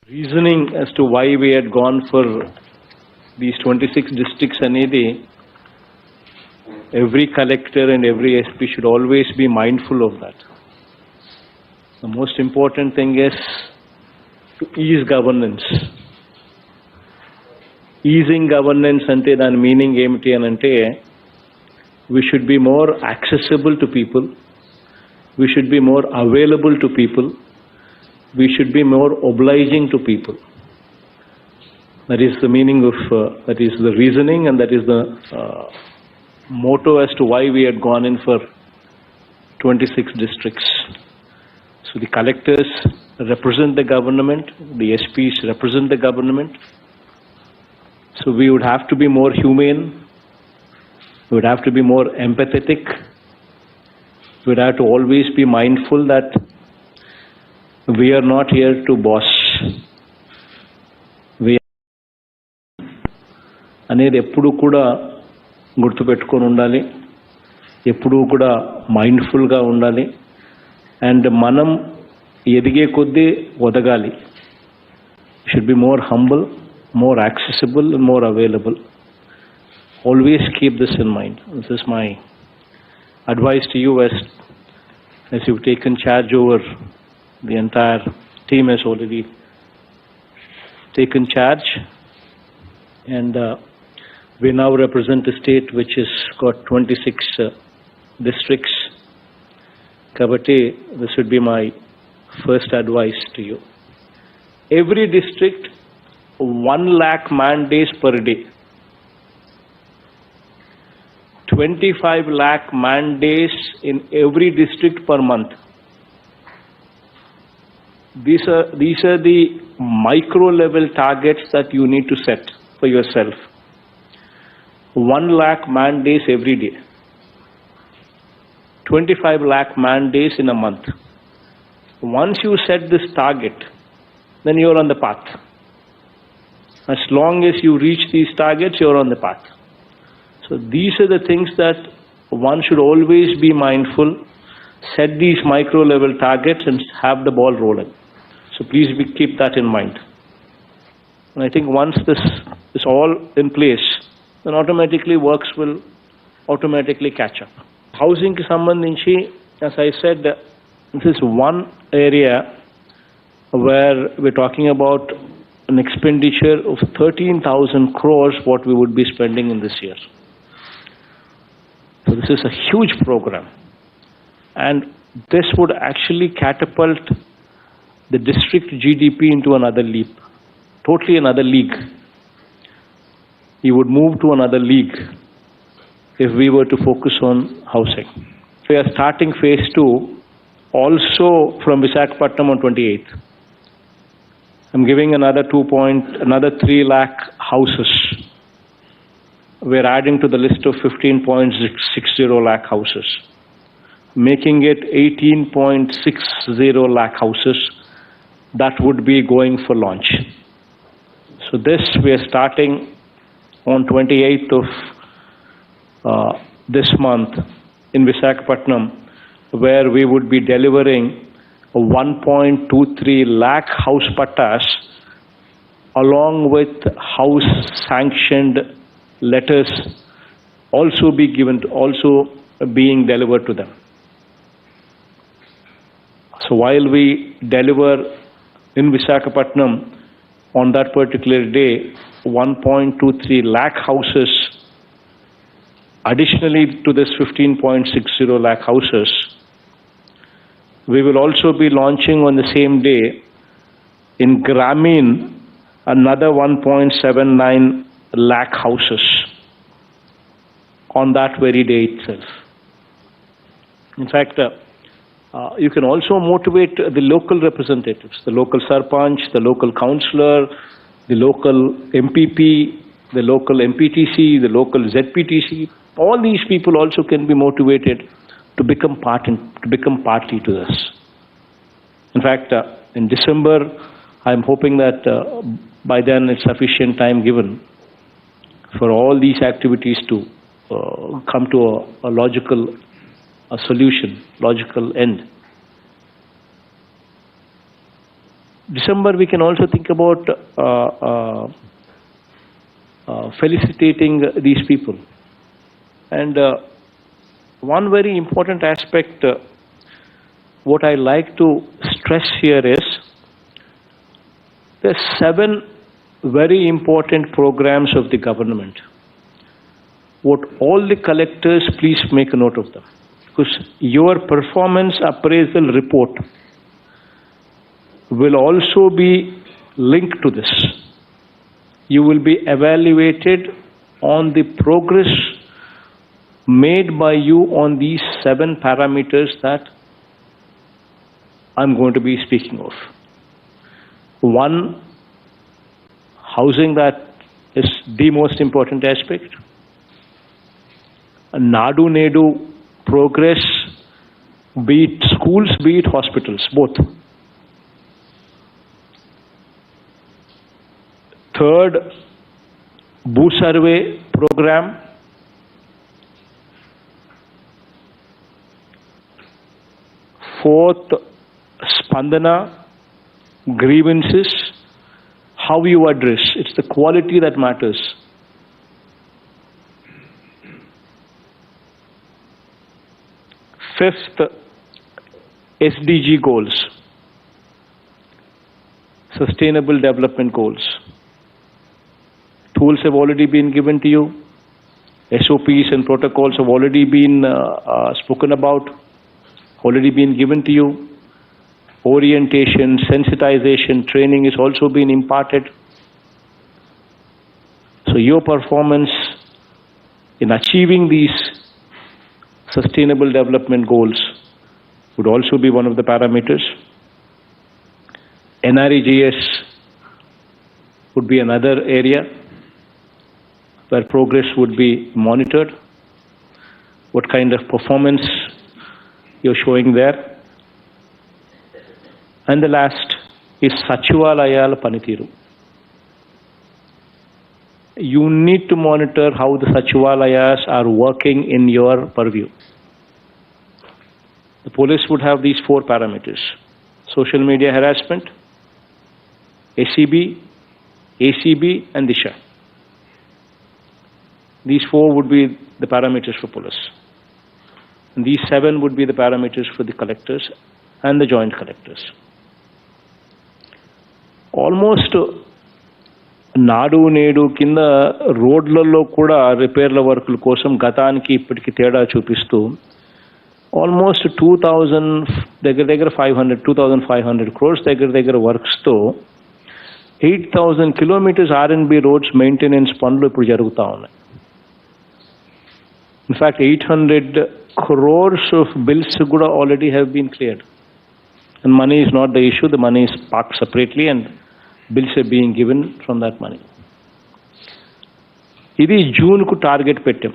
Reasoning as to why we had gone for these 26 districts anedi, every collector and every SP should always be mindful of that. The most important thing is to ease governance. Easing governance ante dan meaning emiti anante we should be more accessible to people, we should be more available to people, we should be more obliging to people. That is the meaning of, that is the reasoning, and that is the motto as to why we had gone in for 26 districts. So the collectors represent the government, the SPs represent the government. So we would have to be more humane, we would have to be more empathetic, we would have to always be mindful that we are not here to boss. We అనేది ఎప్పుడు కూడా గుర్తుపెట్టుకొని ఉండాలి, ఎప్పుడు కూడా మైండ్ఫుల్గా ఉండాలి. And మనం ఎదిగే కొద్దీ ఒదగాలి. Should be more humble, more accessible and more available. Always keep this in mind. This is my advice to you as you've taken charge over the entire team has already taken charge, and we now represent a state which has got 26 districts. Kabati, this would be my first advice to you. Every district 1 lakh man days per day, 25 lakh man days in every district per month. These are the micro level targets that you need to set for yourself. 1 lakh man days every day, 25 lakh man days in a month. Once you set this target, then you are on the path. As long as you reach these targets, you are on the path. So these are the things that one should always be mindful. Set these micro level targets and have the ball rolling. So please keep that in mind. And I think once this is all in place, then automatically works will automatically catch up. Housing ki sambandhinchi, as I said, this is one area where we're talking about an expenditure of 13,000 crores what we would be spending in this year. So this is a huge program, and this would actually catapult the district GDP into another leap, totally another league. You would move to another league if we were to focus on housing. We are starting phase 2 also from Visakhapatnam on 28th. I'm giving another 3 lakh houses. We're adding to the list of 15.60 lakh houses, making it 18.60 lakh houses that would be going for launch. So this we are starting on 28th of this month in Visakhapatnam, where we would be delivering 1.23 lakh house pattas along with house sanctioned letters also being delivered to them. So while we deliver in Visakhapatnam on that particular day 1.23 lakh houses additionally to this 15.60 lakh houses, we will also be launching on the same day in Grameen another 1.79 lakh houses on that very day itself. In fact, you can also motivate the local representatives, the local sarpanch, the local councillor, the local MPP, the local MPTC, the local ZPTC. All these people also can be motivated to become party to this. In fact, in December, I'm hoping that by then it's sufficient time given for all these activities to come to a logical solution, logical end. December, we can also think about felicitating these people. And one very important aspect, what I like to stress here is, there are 7 very important programs of the government. What all the collectors, please make a note of them. Because your performance appraisal report will also be linked to this. You will be evaluated on the progress made by you on these 7 parameters that I'm going to be speaking of. 1, housing, that is the most important aspect. NADU progress, be it schools, be it hospitals, both. 3rd, Boo Survey program. 4th, Spandana, grievances, how you address. It's the quality that matters. 5th, SDG goals, Sustainable Development Goals. Tools have already been given to you. SOPs and protocols have already been spoken about, already been given to you. Orientation, sensitization, training is also being imparted. So your performance in achieving these sustainable development goals would also be one of the parameters. NREGS would be another area where progress would be monitored. What kind of performance you're showing there. And the last is Sachivalayala Panitiru. You need to monitor how the Sachivalayas are working in your purview. The police would have these 4 parameters: social media harassment, ACB, ACB, and Disha. These 4 would be the parameters for police. And these 7 would be the parameters for the collectors and the joint collectors. Almost నాడు నేడు కింద రోడ్లలో కూడా రిపేర్ల వర్కుల కోసం గతానికి ఇప్పటికి తేడా చూపిస్తూ ఆల్మోస్ట్ 2,500 crores దగ్గర వర్క్స్తో 8,000 kilometers R&B రోడ్స్ మెయింటెనెన్స్ పనులు ఇప్పుడు జరుగుతూ ఉన్నాయి. ఇన్ఫ్యాక్ట్ 800 crores of bills కూడా already have been cleared. And money is not the issue, the money is parked separately and bills are being given from that money. ఇది జూన్కు target పెట్టాం.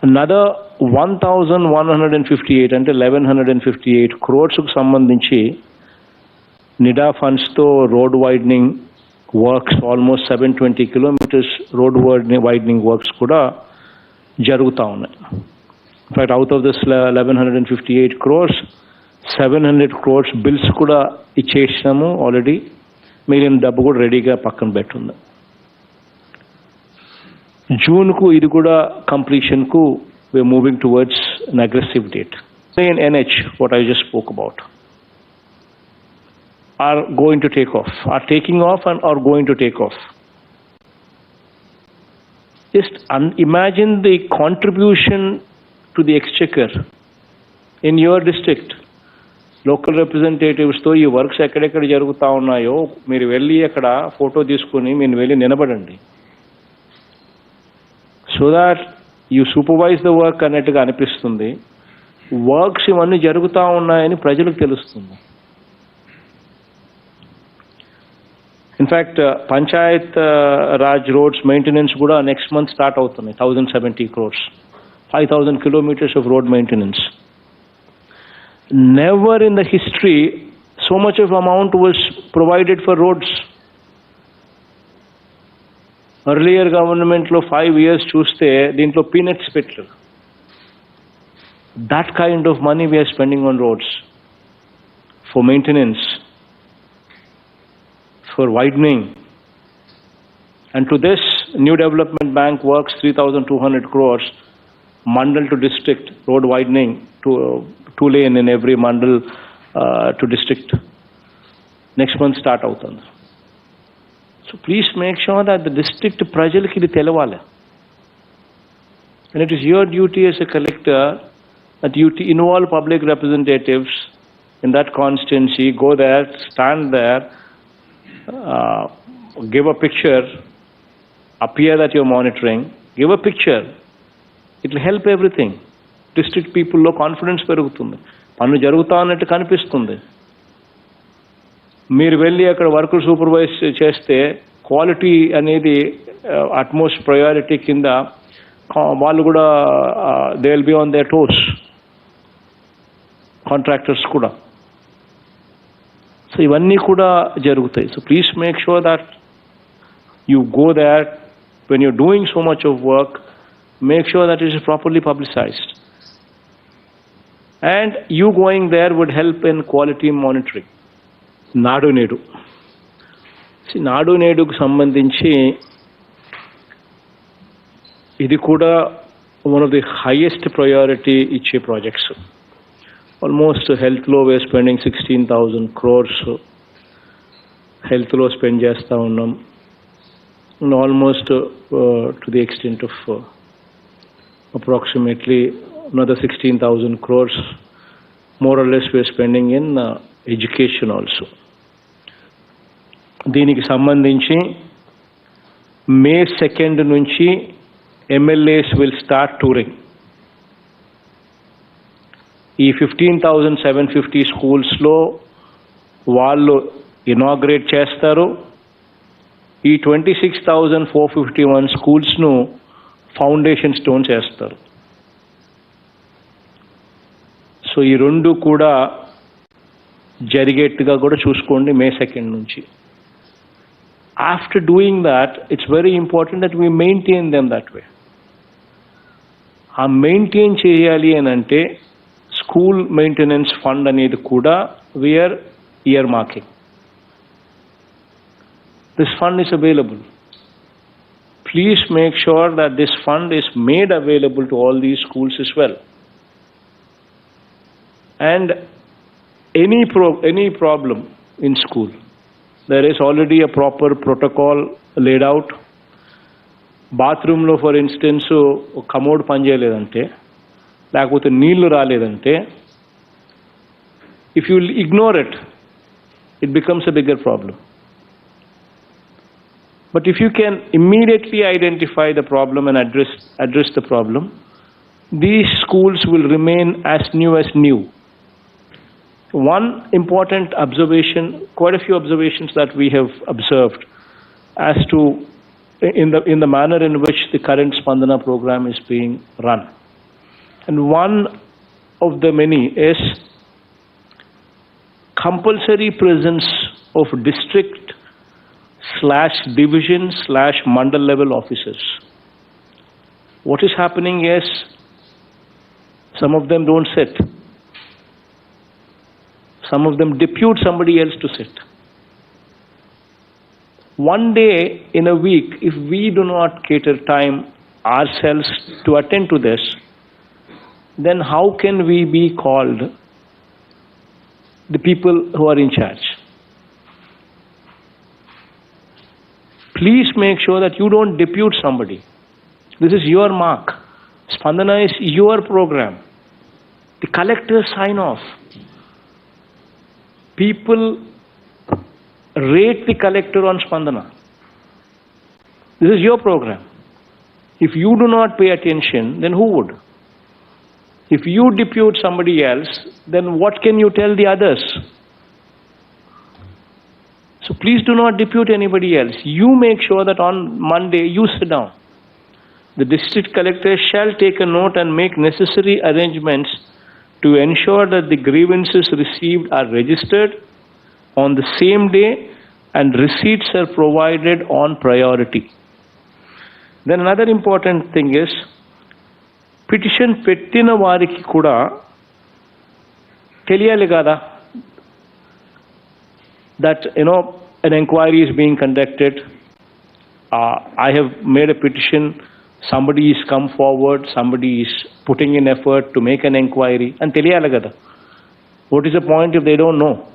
Another 1,158 అంటే 1,158 crores సంబంధించి NIDA ఫండ్స్తో road widening works almost 720 kilometers road widening works కూడా జరుగుతూ ఉన్నాయి. In fact out of this 1,158 crores, 700 crores bills కూడా ఇచ్చేసినాము ఆల్రెడీ. మిగిలిన డబ్బు కూడా రెడీగా పక్కన పెట్టుంది. జూన్కు ఇది కూడా కంప్లీషన్కు we're moving towards an aggressive date. In NH, what I just spoke about, are going to take off, are taking off and are going to take off. Just imagine the contribution to the exchequer in your district. Local representatives తో ఈ works ఎక్కడెక్కడ జరుగుతూ ఉన్నాయో మీరు వెళ్ళి అక్కడ photo తీసుకుని మీరు వెళ్ళి నిలబడండి. So that you supervise the work అన్నట్టుగా అనిపిస్తుంది. వర్క్స్ ఇవన్నీ జరుగుతూ ఉన్నాయని ప్రజలకు తెలుస్తుంది. In fact Panchayat Raj roads maintenance కూడా నెక్స్ట్ మంత్ స్టార్ట్ అవుతున్నాయి. 1,070 crores, 5,000 kilometers of road maintenance. Never in the history so much of amount was provided for roads. Earlier government lo 5 years చూస్తే దీంట్లో peanuts పెట్టారు. That kind of money we are spending on roads. for maintenance, for widening. And to this, New Development Bank works 3,200 crores, mandal to district, road widening, to 2-lane in every mandal to district. Next month start avutundi. So please make sure that the district prajaliki idi telavali. And it is your duty as a collector that you involve public representatives in that constituency, go there, stand there, give a picture, appear that you're monitoring, give a picture. It will help everything. District people lo confidence perugutundi. Panu jaruguta annattu kanipistundi. మీరు వెళ్ళి అక్కడ work supervise చేస్తే quality అనేది utmost priority కింద వాళ్ళు కూడా they will be on their toes, contractors కూడా. So ఇవన్నీ కూడా జరుగుతాయి. So please make sure that you go there when you're doing so much of work, make sure that it is properly publicized. And you going there would help in quality monitoring. Nadu Nedu. See, Nadu Nedu ku sambandhinchi idi kuda one of the highest priority iche projects. Almost health lo we are spending 16,000 crores. Health lo spend chesta unnam. And almost to the extent of approximately another 16,000 crores, more or less we are spending in education also. దీనికి సంబంధించి May 2nd నుంచి MLAs will start touring. ఈ 15,750 schools-లో వాళ్ళు inaugurate చేస్తారు. ఈ 26,451 schools-ను foundation stone చేస్తారు. So ఈ రెండు కూడా జరిగేట్టుగా కూడా చూసుకోండి May 2nd నుంచి. After doing that, it's very important that we maintain them that way. ఆ మెయింటైన్ చేయాలి అని అంటే స్కూల్ మెయింటెనెన్స్ ఫండ్ అనేది కూడా we are earmarking. This fund is available. Please make sure that this fund is made available to all these schools as well. And any problem in school, there is already a proper protocol laid out. Bathroom lo, for instance, commode pancheyaledante, lekapothe neellu raledante, if you ignore it, it becomes a bigger problem. But if you can immediately identify the problem and address the problem, these schools will remain as new. One important observation, quite a few observations that we have observed as to in the manner in which the current Spandana program is being run. And one of the many is compulsory presence of district/division/mandal level officers. What is happening is some of them don't sit. Some of them depute somebody else to sit. One day in a week, if we do not cater time ourselves to attend to this, then how can we be called the people who are in charge? Please make sure that you don't depute somebody. This is your mark. Spandana is your program. The collectors sign off. People rate the collector on Spandana. This is your program. If you do not pay attention, then who would? If you depute somebody else, then what can you tell the others? So please do not depute anybody else. You make sure that on Monday you sit down. The district collector shall take a note and make necessary arrangements to ensure that the grievances received are registered on the same day and receipts are provided on priority. Then another important thing is, petition pettina variki kuda teliyali kada. that, an inquiry is being conducted. I have made a petition. Somebody is come forward. Somebody is putting in effort to make an inquiry. And teliyala kada. What is the point if they don't know?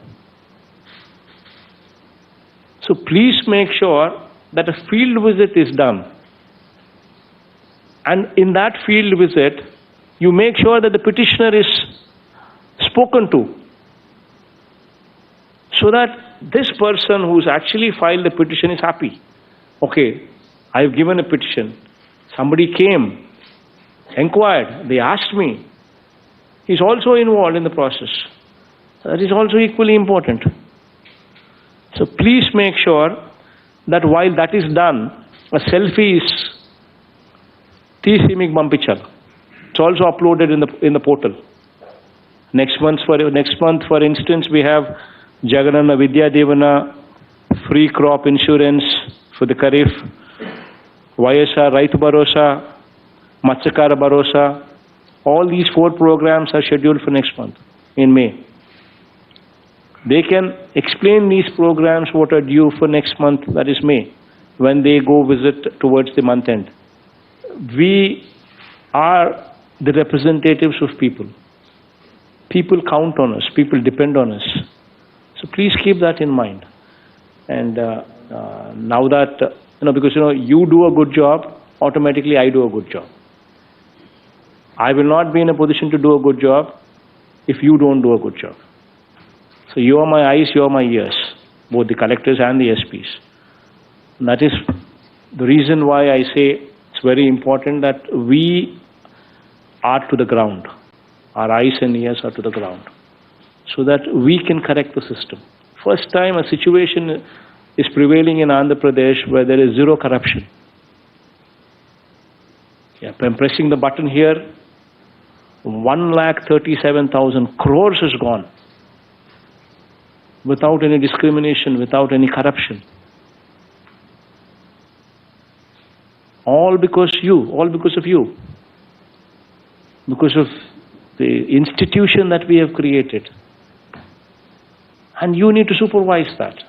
So please make sure that a field visit is done. And in that field visit, you make sure that the petitioner is spoken to. So that this person who's actually filed the petition is happy. Okay, I've given a petition. Somebody came, inquired, they asked me. He's also involved in the process. That is also equally important. So please make sure that while that is done, a selfie is it's also uploaded in the portal. Next month, for instance, we have Jagananna Vidya Devana, free crop insurance for the Kharif, YSR Raitu Bharosa, Matsyakara Bharosa. All these 4 programs are scheduled for next month in May. They can explain these programs what are due for next month, that is May, when they go visit towards the month end. We are the representatives of people. People count on us. People depend on us. So please keep that in mind. And now that, because you do a good job, automatically I do a good job. I will not be in a position to do a good job if you don't do a good job. So you are my eyes, you are my ears, both the collectors and the SPs. And that is the reason why I say it's very important that we are to the ground. Our eyes and ears are to the ground, so that we can correct the system. First time a situation is prevailing in Andhra Pradesh where there is zero corruption. Yeah, I'm pressing the button here, 1,37,000 crores is gone. Without any discrimination, without any corruption. All because of you. Because of the institution that we have created. And you need to supervise that.